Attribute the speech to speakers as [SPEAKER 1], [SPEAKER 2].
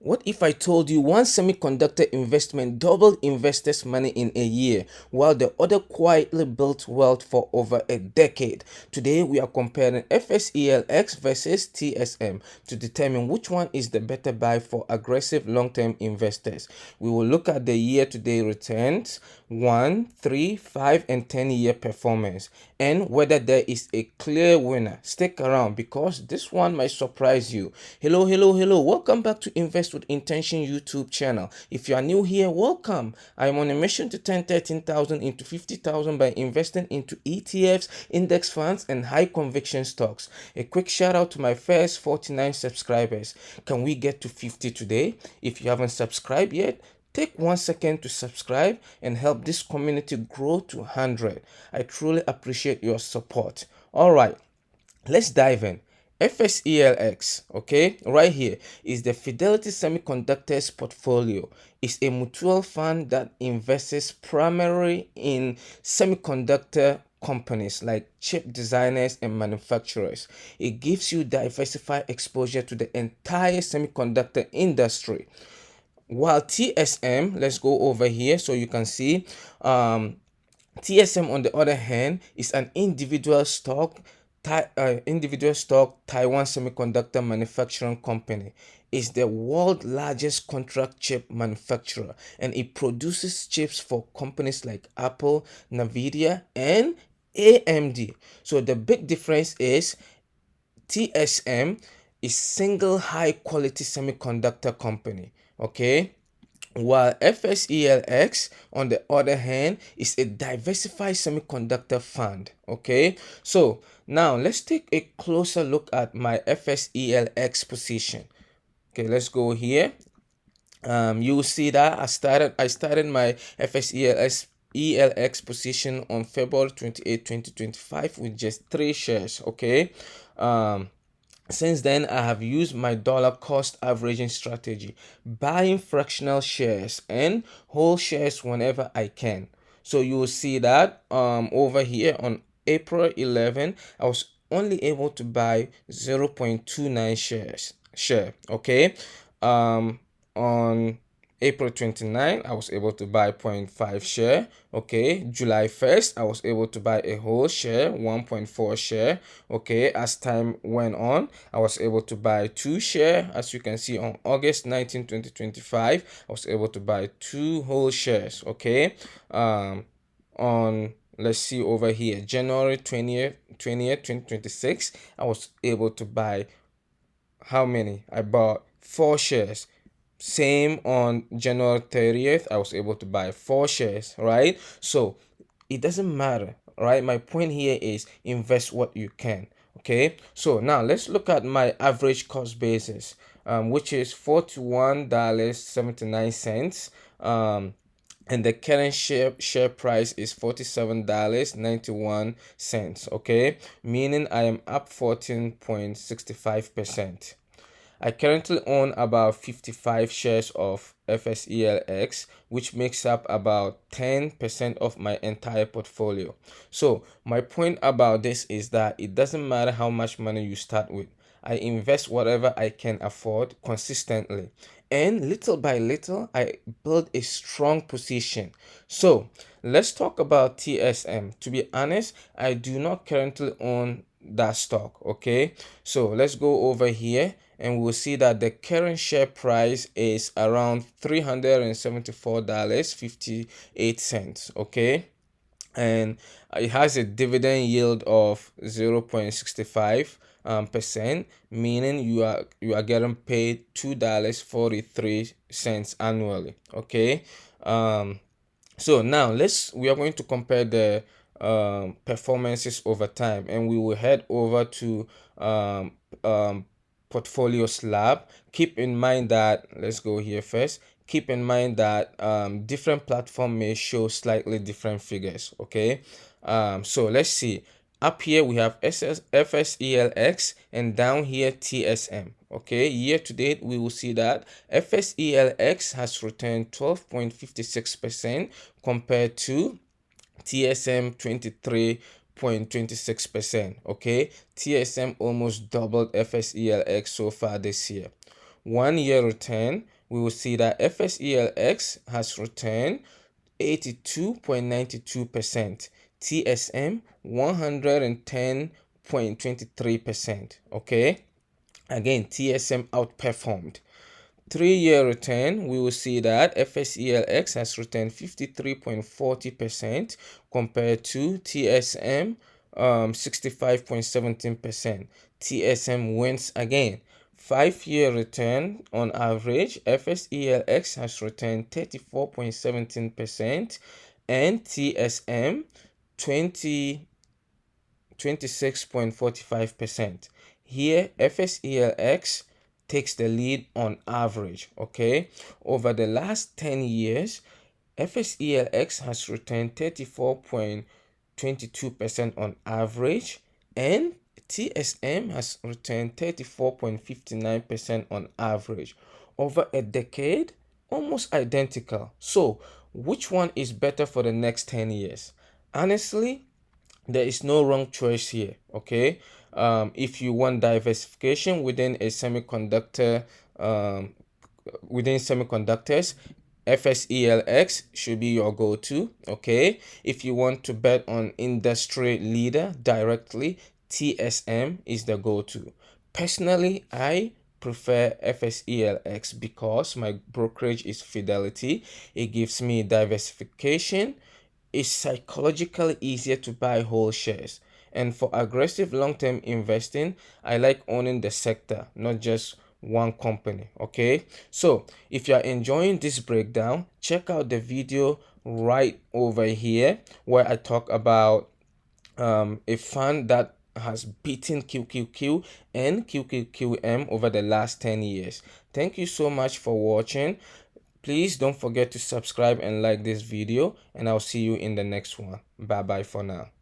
[SPEAKER 1] What if I told you one semiconductor investment doubled investors' money in a year, while the other quietly built wealth for over a decade? Today, we are comparing FSELX versus TSM to determine which one is the better buy for aggressive long-term investors. We will look at the year-to-date returns, 1, 3, 5, and 10-year performance, and whether there is a clear winner. Stick around because this one might surprise you. Hello, hello, hello. Welcome back to Invest with Intention YouTube channel. If you are new here, welcome. I am on a mission to turn 13,000 into 50,000 by investing into ETFs, index funds, and high conviction stocks. A quick shout out to my first 49 subscribers. Can we get to 50 today? If you haven't subscribed yet, take 1 second to subscribe and help this community grow to 100. I truly appreciate your support. All right, let's dive in. FSELX, okay, right here is the Fidelity Semiconductors portfolio. It's a mutual fund that invests primarily in semiconductor companies like chip designers and manufacturers. It gives you diversified exposure to the entire semiconductor industry. While TSM, let's go over here so you can see, TSM on the other hand is an individual stock Taiwan Semiconductor manufacturing company. Is the world's largest contract chip manufacturer, and it produces chips for companies like Apple, Nvidia, and AMD. So the big difference is TSM is single high quality semiconductor company, okay, while FSELX on the other hand is a diversified semiconductor fund. Okay, so now let's take a closer look at my FSELX position. Okay, let's go here. You will see that I started my FSELX position on February 28, 2025 with just 3 shares. Okay, since then, I have used my dollar cost averaging strategy, buying fractional shares and whole shares whenever I can. So you will see that over here on April 11, I was only able to buy 0.29 share. Okay, on April 29, I was able to buy 0.5 share. Okay, July 1st, I was able to buy a whole share, 1.4 share. Okay, as time went on, I was able to buy 2 share. As you can see, on August 19, 2025, I was able to buy 2 whole shares. Okay, on, let's see over here, January 20th, 2026, I was able to buy how many? I bought 4 shares. Same on January 30th, I was able to buy 4 shares, right? So it doesn't matter, right? My point here is invest what you can. Okay, so now let's look at my average cost basis, which is $41.79. And the current share price is $47.91. Okay, meaning I am up 14.65%. I currently own about 55 shares of FSELX, which makes up about 10% of my entire portfolio. So my point about this is that it doesn't matter how much money you start with. I invest whatever I can afford consistently, and little by little I build a strong position. So let's talk about TSM. To be honest, I do not currently own that stock. Okay, so let's go over here and we'll see that the current share price is around $374.58. Okay, and it has a dividend yield of 0.65 percent, meaning you are getting paid $2.43 annually. Okay, so now we are going to compare the performances over time, and we will head over to portfolio slab. Keep in mind that, let's go here first. Keep in mind that different platform may show slightly different figures. Okay, so let's see. Up here we have FSELX, and down here TSM. Okay, year to date we will see that FSELX has returned 12.56% compared to TSM 23.26%. Okay, TSM almost doubled FSELX so far this year. 1 year return we will see that FSELX has returned 82.92%, TSM 110.23%. Okay, again, TSM outperformed. 3-year return, we will see that FSELX has returned 53.40% compared to TSM 65.17%. TSM wins again. 5-year return on average, FSELX has returned 34.17% and TSM 26.45%. Here, FSELX takes the lead on average. Okay, over the last 10 years, FSELX has returned 34.22% on average, and TSM has returned 34.59% on average. Over a decade, almost identical. So, which one is better for the next 10 years? Honestly, there is no wrong choice here. Okay, if you want diversification within a semiconductor, um, within semiconductors, FSELX should be your go-to. Okay, if you want to bet on industry leader directly, TSM is the go-to. Personally, I prefer FSELX because my brokerage is Fidelity. It gives me diversification. It's psychologically easier to buy whole shares. And for aggressive long-term investing, I like owning the sector, not just one company. Okay, so if you are enjoying this breakdown, check out the video right over here where I talk about a fund that has beaten QQQ and QQQM over the last 10 years. Thank you so much for watching. Please don't forget to subscribe and like this video, and I'll see you in the next one. Bye bye for now.